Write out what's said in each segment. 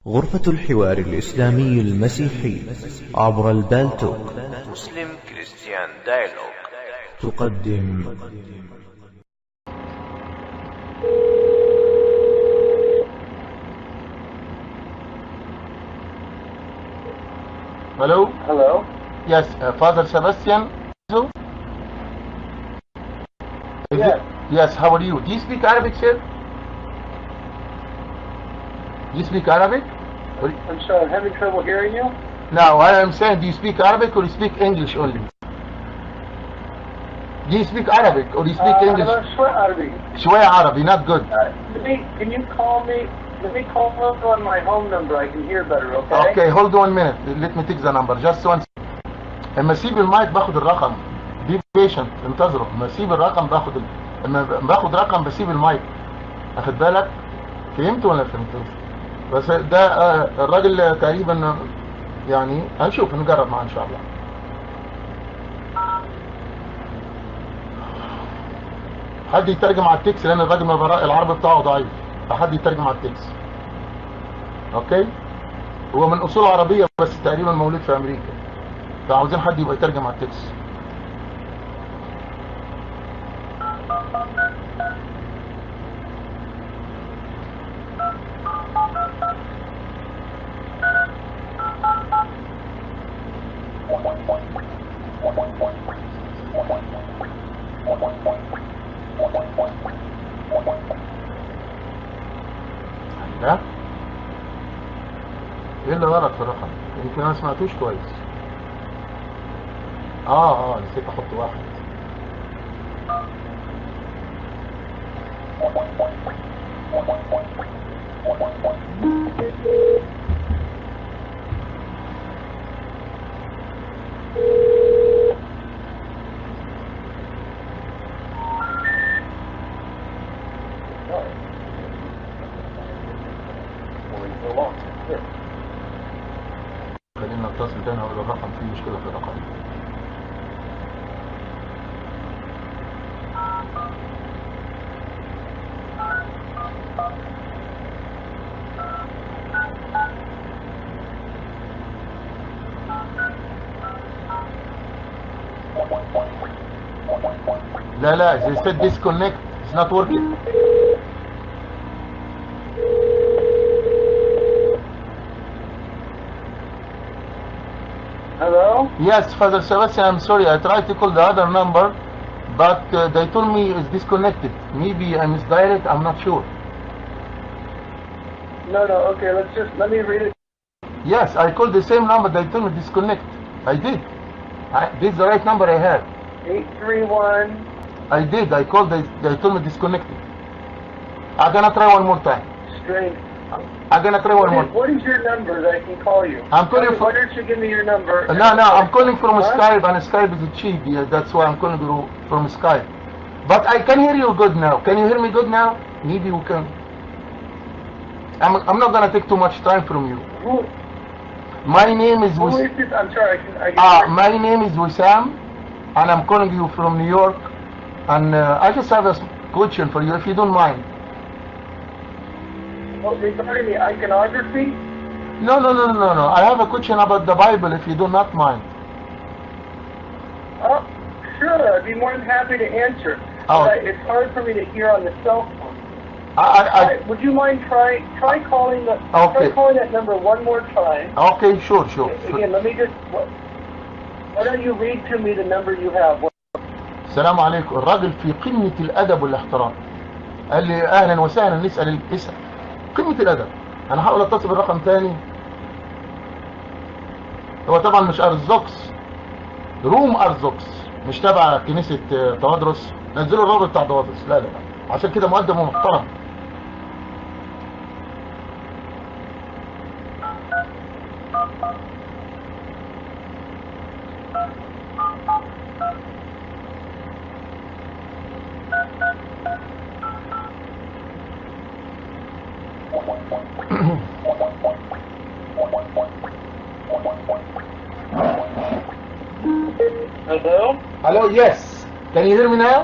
غرفة الحوار الإسلامي المسيحي عبر البالتوك مسلم كريستيان دايلوج تقدم Hello? Hello? Yes, Father Sebastian? Yes. Yes, how are you? Do you speak Arabic, sir? Do you speak Arabic? I'm sorry, I'm having trouble hearing you. No, I am saying, do you speak Arabic or you speak English only? Do you speak Arabic or you speak English? أنا شوي عربي. شوية عربي, not good. Can you call me? Let me call on my home number. I can hear better, okay? Okay, hold 1 minute. Let me take the number. Just one second. اما اسيب المايك باخد الرقم. Be patient. انتظروا. اما اسيب الرقم اما باخد رقم بسيب المايك. اخد بالك؟ فهمت ولا فهمت؟ بس ده الراجل تقريبا يعني هنشوف نجرب معاه ان شاء الله. حد يترجم على التكس لان الراجل العربي بتاعه ضعيف، فحد يترجم على التكس. اوكي؟ هو من اصول عربيه بس تقريبا مولود في امريكا، فعاوزين حد يبقى يترجم على التكس. ها؟ ايه اللي غلط في الرقم؟ يمكن انا ما سمعتوش كويس. نسيت احط واحد. خلينا نتصل تاني اقول الرقم فيه مشكلة في الرقم. لا they said disconnect, it's not working. Hello? Yes, Father Sebastian, I'm sorry, I tried to call the other number, but they told me it's disconnected. Maybe I misdirected, I'm not sure. No, okay, let me read it. Yes, I called the same number, they told me disconnect. I did. This is the right number I have. 831. I did, I called, they told me disconnected. I'm gonna try one more time. Strange. I'm gonna try one more. What is your number that I can call you? I'm calling Why don't you give me your number? No, I'm calling from Skype, and Skype is cheap. Yeah, that's why I'm calling you from Skype. But I can hear you good now. Can you hear me good now? Maybe we can. I'm not gonna take too much time from you. My name is Who is this? I'm sorry, I can my name is Wasam, and I'm calling you from New York. And I just have a question for you, if you don't mind. regarding the iconography? No. I have a question about the Bible, if you do not mind. Oh, sure. I'd be more than happy to answer. Oh. But it's hard for me to hear on the cell phone. Would you mind try calling Okay. try calling that number one more time? Okay, sure. Again, let me just. Why don't you read to me the number you have? السلام عليكم. الراجل في قمة الأدب والاحترام قال لي أهلا وسهلا، نسأل اسأل. قمة الأدب. أنا هحاول أتصل بالرقم تاني. هو طبعا مش أرثوذكس، روم أرثوذكس، مش تبع كنيسة توادرس. نزلوا الرابط بتاع توادرس. لا عشان كده مؤدب ومحترم. Hello? Hello, yes. Can you hear me now?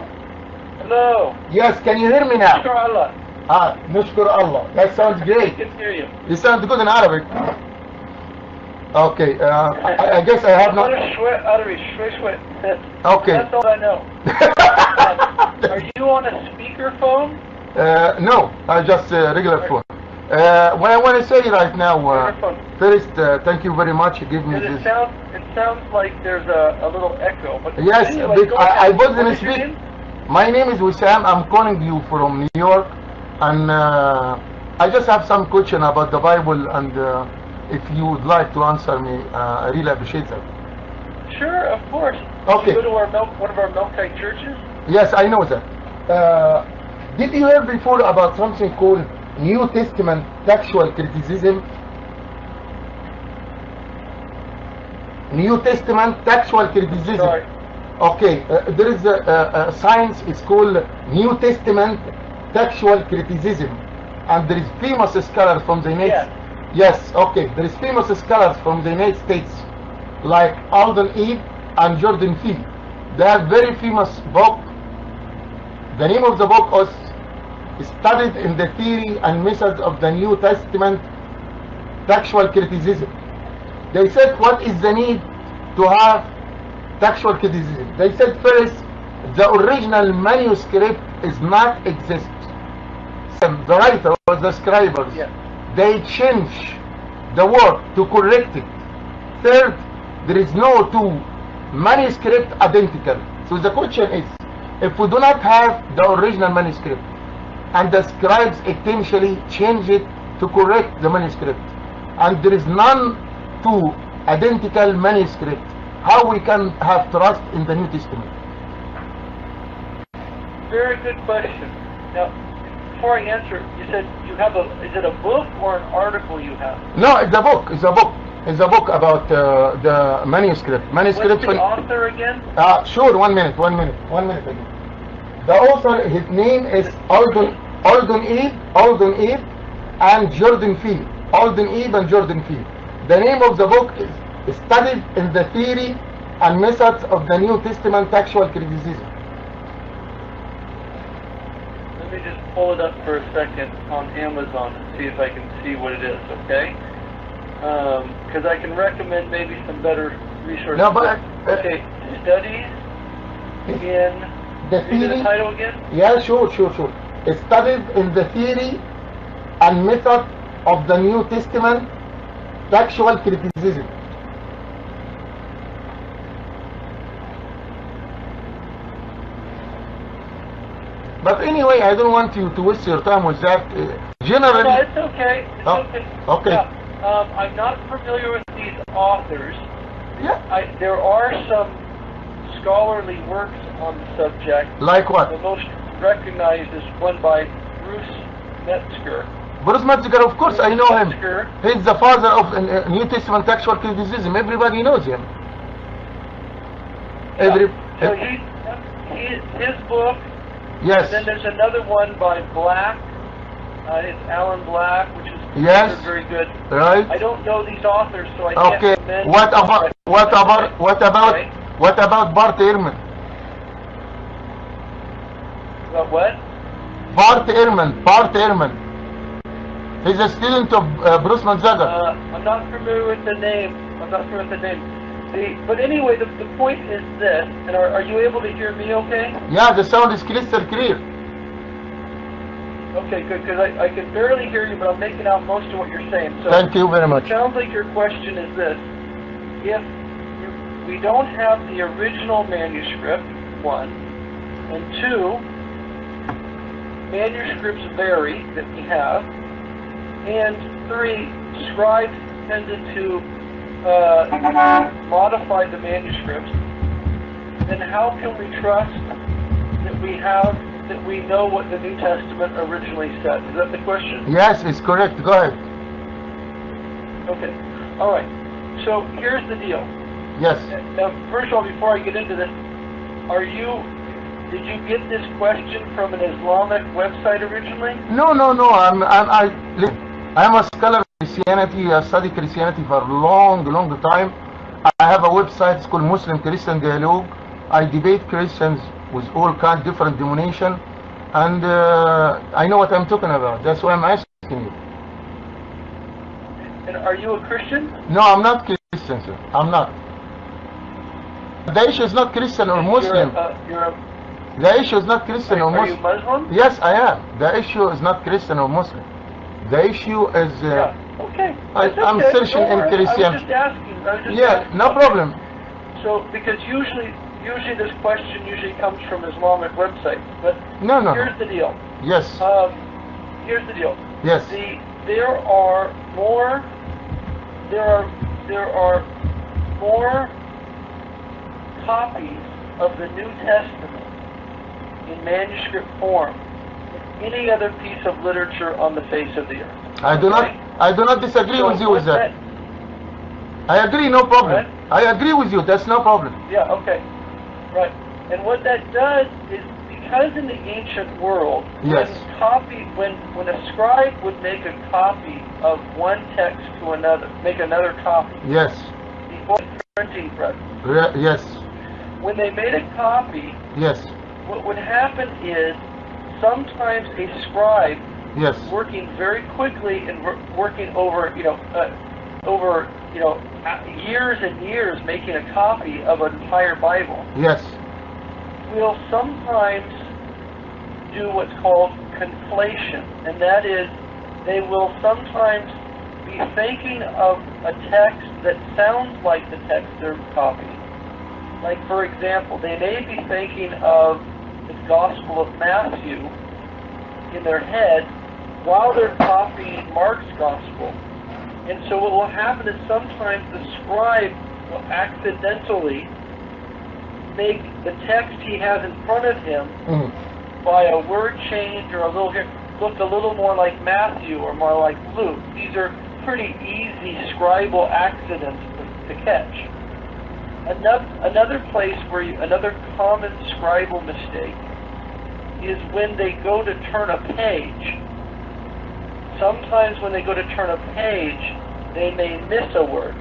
Hello? Yes, can you hear me now? نشكر الله. That sounds great. I can hear you. You sound good in Arabic. Okay, I guess I have not. Okay. That's all I know. Are you on a speakerphone? No, just regular phone. What I want to say right now, first, thank you very much. Give me this. It sounds like there's a little echo. But Yes, anyway, I wasn't speaking. My name is Wesam. I'm calling you from New York, and I just have some question about the Bible, and if you would like to answer me, I really appreciate that. Sure, of course. Okay. You go to one of our Melkite churches? Yes, I know that. Did you hear before about something called New Testament textual criticism? New Testament textual criticism. Sorry. Okay, there is a science, it's called New Testament textual criticism, and there is famous scholars from the United States. Yes, okay, there is famous scholars from the United States like Alden Eve and Jordan Field. They have very famous book. The name of the book is Studied in the Theory and Methods of the New Testament Textual Criticism. They said, what is the need to have textual criticism? They said, first, the original manuscript is not exist. The writer or the scribers, they change the word to correct it. Third, there is no two manuscript identical. So the question is, if we do not have the original manuscript and the scribes essentially change it to correct the manuscript, and there is none two identical manuscript, how we can have trust in the New Testament? Very good question. Now, before I answer, you said you have is it a book or an article you have? No, it's a book. It's a book. It's a book about the manuscript. What's the author again? Sure. 1 minute again. The author, his name is Alden Eve and Jordan Field. Alden Eve and Jordan Field. The name of the book is Studied in the Theory and Methods of the New Testament Textual Criticism. Let me just pull it up for a second on Amazon and see if I can see what it is, okay? Because I can recommend maybe some better resources. No, but okay, studies in the theory. The title again? Yeah, sure. Studied in the Theory and Method of the New Testament Textual Criticism. But anyway, I don't want you to waste your time with that. Generally, no, it's okay. Okay. Yeah. I'm not familiar with these authors. Yeah. There are some scholarly works on the subject. Like what? The most recognized is one by Bruce Metzger. Bruce Metzger, of course, I know him. He's the father of New Testament textual criticism. Everybody knows him. So his book. Yes. And then there's another one by Black. It's Alan Black, which is very good. Right. I don't know these authors, so I can't recommend. What about Bart Ehrman? About what? Bart Ehrman. He's a student of Bruce Metzger. I'm not familiar with the name. But anyway, the point is this, and are you able to hear me okay? Yeah, the sound is crystal clear. Okay, good, because I can barely hear you, but I'm making out most of what you're saying. So thank you very much. It sounds like your question is this. If we don't have the original manuscript, 1, and 2, manuscripts vary that we have, and 3, scribes tended to modify the manuscripts, then how can we trust that we know what the New Testament originally said? Is that the question? Yes, it's correct. Go ahead. Okay. All right. So here's the deal. Yes. Now, first of all, before I get into this, did you get this question from an Islamic website originally? No. I'm a scholar of Christianity. I studied Christianity for a long time. I have a website. It's called Muslim Christian Dialogue. I debate Christians with all kinds of different denominations. And I know what I'm talking about. That's why I'm asking you. And are you a Christian? No, I'm not Christian, sir. I'm not. The issue is not Christian or Muslim. The issue is not Christian or Are you Muslim. Muslim? Yes, I am. The issue is not Christian or Muslim. The issue is Yeah. Okay. I'm okay. searching Don't in worry. Christian. I was just asking. Yeah, no problem. So, because usually this question usually comes from Islamic websites, but No. here's the deal. Yes. Here's the deal. Yes. There are more copies of the New Testament in manuscript form than any other piece of literature on the face of the earth. I do not disagree So with you with that. that. I agree, no problem. Right? I agree with you. That's no problem. Yeah, okay. Right. And what that does is, because in the ancient world, Yes. when a scribe would make a copy of one text to another, make another copy, Yes. before printing press, Yes. when they made a copy, Yes. what would happen is sometimes a scribe Yes. working very quickly and working over years and years making a copy of an entire Bible Yes. will sometimes do what's called conflation, and that is they will sometimes be thinking of a text that sounds like the text they're copying. Like, for example, they may be thinking of the Gospel of Matthew in their head while they're copying Mark's Gospel. And so what will happen is sometimes the scribe will accidentally make the text he has in front of him by a word change or look a little more like Matthew or more like Luke. These are pretty easy scribal accidents to catch. Another place where another common scribal mistake is when they go to turn a page. Sometimes when they go to turn a page, they may miss a word.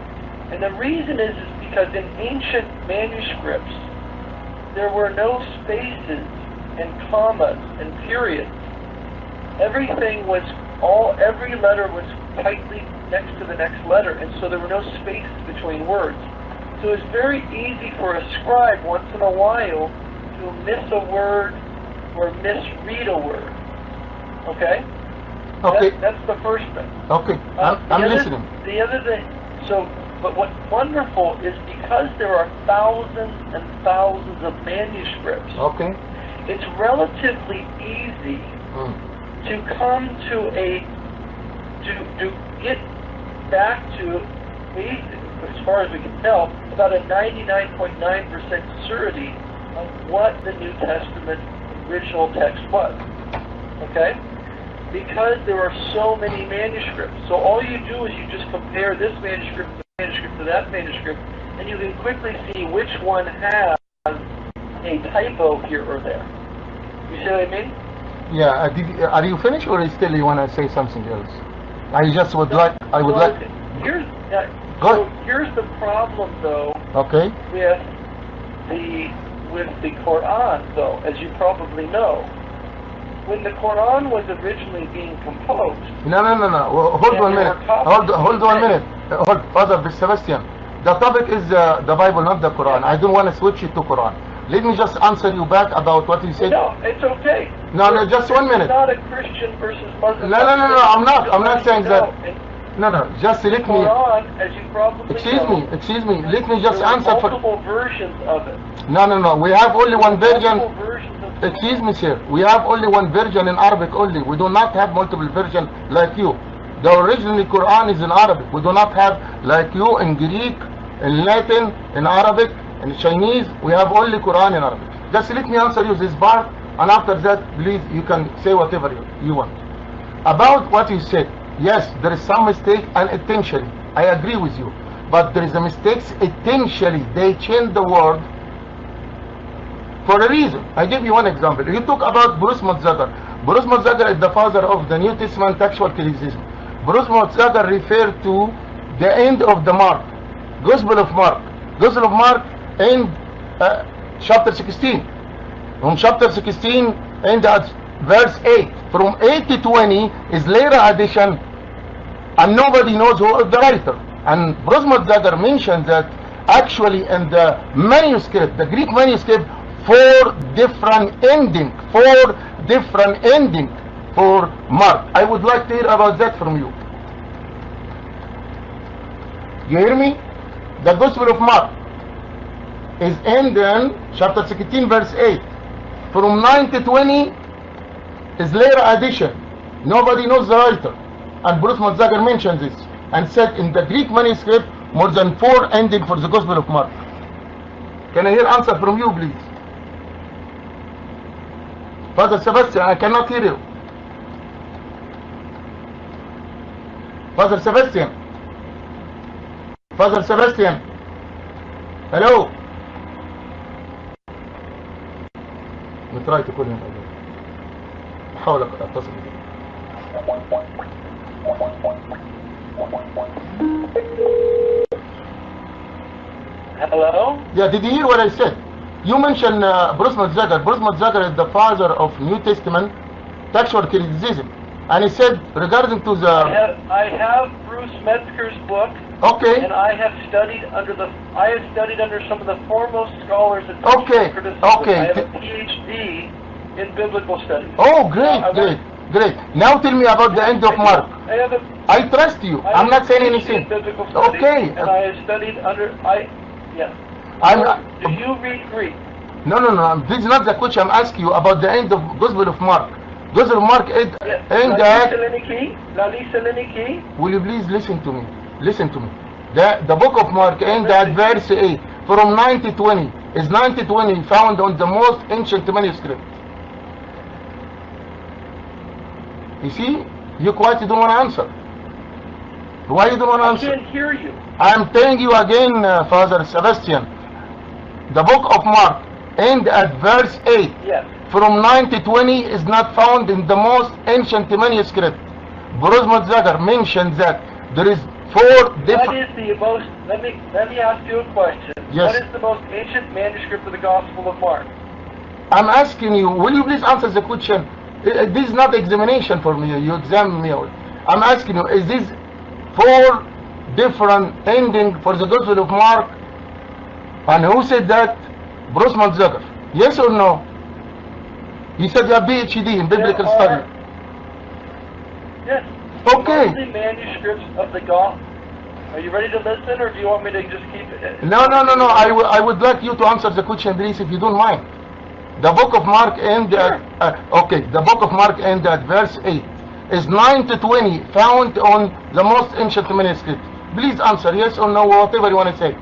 And the reason is because in ancient manuscripts, there were no spaces and commas and periods. Every letter was tightly next to the next letter, and so there were no spaces between words. So it's very easy for a scribe once in a while to miss a word or misread a word. Okay? Okay. That's the first thing. Okay. I'm listening. The other thing, but what's wonderful is because there are thousands and thousands of manuscripts, Okay. it's relatively easy to come to to get back to, as far as we can tell, about a 99.9% certainty of what the New Testament original text was. Okay? Because there are so many manuscripts. So all you do is you just compare this manuscript to that manuscript, and you can quickly see which one has a typo here or there. You see what I mean? Yeah. Are you finished, or still you want to say something else? I just would like. I would like. Here's Go ahead. so here's the problem, though. Okay. With the Quran, though, as you probably know. When the Quran was originally being composed... No. Hold 1 minute. Hold 1 minute. Hold, Father Sebastien. The topic is the Bible, not the Quran. I don't want to switch it to Quran. Let me just answer you back about what you said. No, it's okay. No, just 1 minute. It's not a Christian versus Muslim. No, I'm not saying that. No, just let me... Quran, as you probably Excuse me. Let me just answer for... multiple versions of it. No. We have only one version. Multiple versions of it. Excuse me, sir. We have only one version in Arabic only. We do not have multiple versions like you. The original Quran is in Arabic. We do not have like you in Greek, in Latin, in Arabic, in Chinese. We have only Quran in Arabic. Just let me answer you this part, and after that, please, you can say whatever you want. About what you said, yes, there is some mistake and intentionally. I agree with you. But there is a mistake intentionally. They change the word for a reason. I give you one example. You talk about Bruce Motzagar. Bruce Motzagar is the father of the New Testament textual criticism. Bruce Motzagar referred to the end of the Mark, Gospel of Mark. Gospel of Mark in chapter 16. From chapter 16 end at verse 8. From 8 to 20 is later addition, and nobody knows who is the writer. And Brosmotzager mentions that actually in the manuscript, the Greek manuscript, 4 different ending for Mark. I would like to hear about that from you. You hear me? The Gospel of Mark is end in chapter 16 verse 8. From 9 to 20 is later addition. Nobody knows the writer. And Bruce Motzager mentions this and said in the Greek manuscript more than 4 ending for the Gospel of Mark. Can I hear answer from you, please? Father Sebastian, I cannot hear you. Father Sebastian. Father Sebastian. Hello. نتراي تكون هنا. بحاول اتصل بك. Hello? Yeah, did you hear what I said? You mentioned Bruce Motzager. Bruce Motzager is the father of New Testament textual criticism. And he said regarding to the... I have Bruce Metzger's book. Okay. And I have studied under some of the foremost scholars in Okay. criticism. Okay. I have a PhD in biblical studies. Oh, great. Now tell me about the end of Mark. I trust you. I'm not saying anything. Okay. And I have studied under... Yes. Do you read Greek? No. This is not the question I'm asking you about the end of Gospel of Mark. Gospel of Mark end at... Will you please listen to me? Listen to me. The book of Mark end at verse 8. From 9 to 20. Is 9 to 20 found on the most ancient manuscript? You see? You quite don't want to answer. Why you don't want to answer? I can't hear you. I'm telling you again, Father Sebastian. The book of Mark end at verse 8. Yes. From 9 to 20 is not found in the most ancient manuscript. Bruce Motzager mentions that there is 4 different... What is the most... Let me ask you a question. Yes. What is the most ancient manuscript of the Gospel of Mark? I'm asking you, will you please answer the question? This is not examination for me. You examine me. I'm asking you, is this 4 different ending for the Gospel of Mark? And who said that? Bruce Motzager. Yes or no? You said you have PhD in biblical study. Yes. Okay. The manuscripts of the Gospel. Are you ready to listen, or do you want me to just keep it? No. I would like you to answer the question, please, if you don't mind. The book of Mark end at... The book of Mark end at verse 8. Is 9 to 20 found on the most ancient manuscript? Please answer yes or no, whatever you want to say.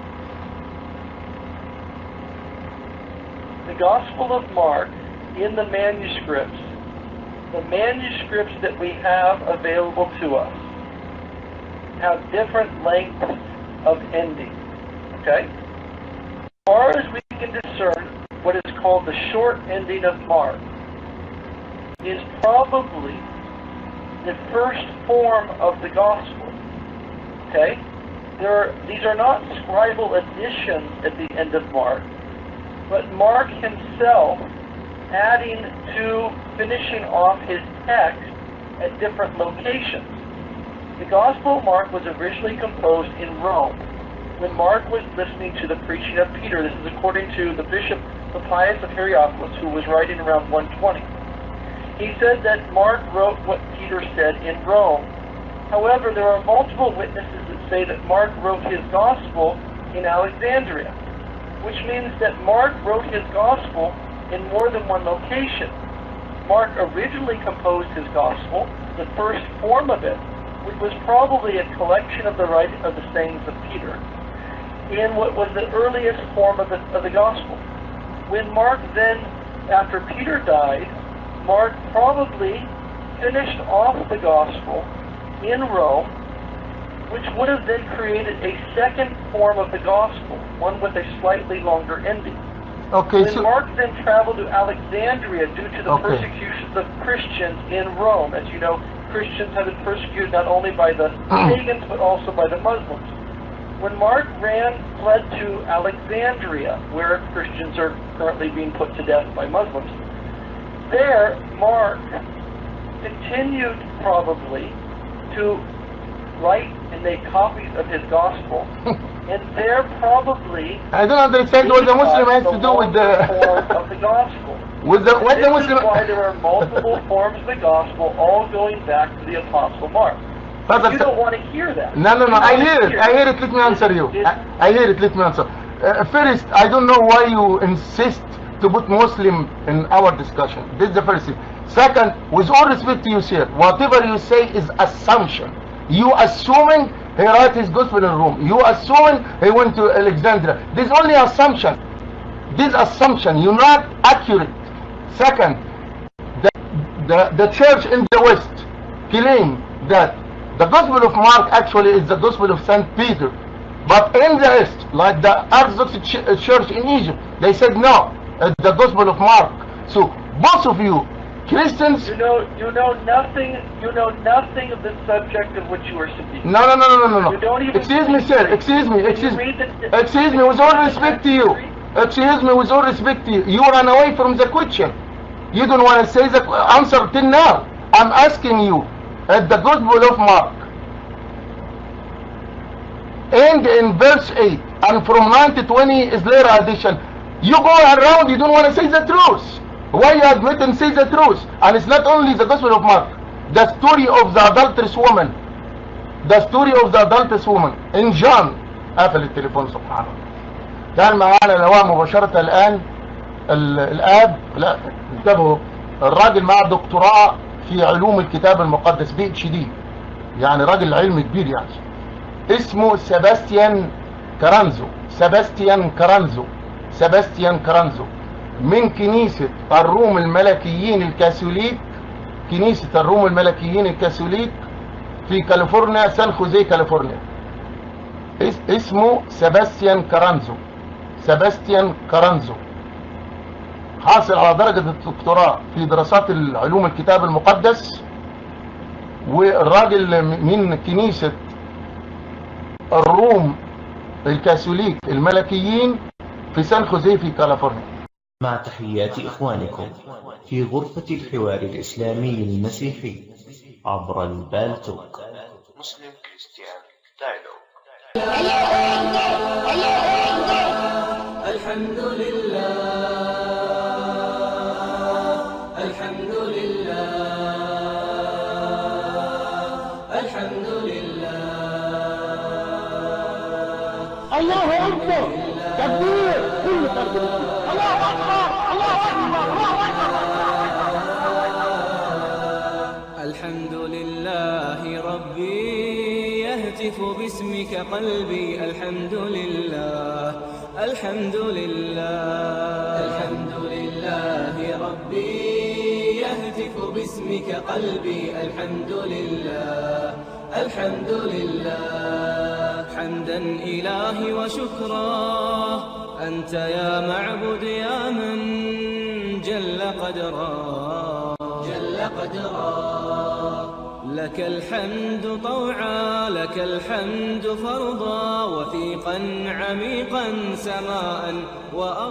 The Gospel of Mark, in the manuscripts that we have available to us, have different lengths of ending. Okay? As far as we can discern, what is called the short ending of Mark is probably the first form of the Gospel. Okay? These are not scribal additions at the end of Mark, but Mark himself adding to finishing off his text at different locations. The Gospel of Mark was originally composed in Rome when Mark was listening to the preaching of Peter. This is according to the Bishop Papias of Hierapolis, who was writing around 120. He said that Mark wrote what Peter said in Rome. However, there are multiple witnesses that say that Mark wrote his Gospel in Alexandria, which means that Mark wrote his Gospel in more than one location. Mark originally composed his Gospel, the first form of it, which was probably a collection of the sayings of Peter, in what was the earliest form of the Gospel. When Mark then, after Peter died, Mark probably finished off the Gospel in Rome, which would have then created a second form of the Gospel, one with a slightly longer ending. Okay, when Mark then traveled to Alexandria due to the persecutions of Christians in Rome, as you know, Christians have been persecuted not only by the pagans but also by the Muslims. When Mark fled to Alexandria, where Christians are currently being put to death by Muslims, there, Mark continued probably to write and make copies of his gospel, and there probably I don't understand what the Muslim has to do with the form of the gospel. with the what the This Muslim. is why there are multiple forms of the gospel, all going back to the Apostle Mark. Father, You don't want to hear that. No, You I want to hear it. I hear it. Let me answer you. I hear it. Let me answer. First, I don't know why you insist to put Muslim in our discussion. This is the first thing. Second, with all respect to you, sir, whatever you say is assumption. You assuming he wrote his gospel in Rome. You assuming he went to Alexandria. This is only assumption. This assumption, you're not accurate. Second, the church in the West claim that the Gospel of Mark actually is the Gospel of St. Peter. But in the East, like the Orthodox Church in Egypt, they said no, it's the Gospel of Mark. So both of you, Christians... You know nothing of the subject of which you are speaking. No. You don't even Excuse me, sir. Excuse me, with all respect to you. Excuse me, with all respect to you. You run away from the question. You don't want to say the answer till now. I'm asking you, at the Gospel of Mark, and in verse 8, and from 9 to 20 is later addition. You go around, you don't want to say the truth. Why you admit and say the truth? And it's not only the Gospel of Mark, the story of the adulterous woman. The story of the adulterous woman in John. قفل التليفون سبحان الله. كان معانا لواء مباشرة الآن الآب، لا انتبهوا، الراجل معاه دكتوراه في علوم الكتاب المقدس M.C.D، يعني راجل علم كبير يعني. اسمه سبستيان كرانزو. سبستيان كرانزو من كنيسة الروم الملكيين الكاثوليك. كنيسة الروم الملكيين الكاثوليك في كاليفورنيا، سان خوزيه كاليفورنيا. اسمه سبستيان كرانزو. حاصل على درجة الدكتوراه في دراسات العلوم الكتاب المقدس، والراجل من كنيسة الروم الكاثوليك الملكيين في سان خوزيه في كاليفورنيا. مع تحيات إخوانكم في غرفة الحوار الإسلامي المسيحي عبر البالتوك. مسلم كريستيان دايلوج. الحمد لله، الحمد لله، الحمد لله. الله أكبر، تكبير، كل تكبير. الله أكبر، الله أكبر، الله أكبر. الحمد لله ربي يهتف باسمك قلبي. الحمد لله، الحمد لله، الحمد لله ربي يهتف باسمك قلبي. الحمد لله، الحمد لله. حمدا إلهي وشكرا، أنت يا معبد يا من جل قدرا، جل قدرا. لك الحمد طوعا، لك الحمد فرضا، وثيقا عميقا سماء وأرضا.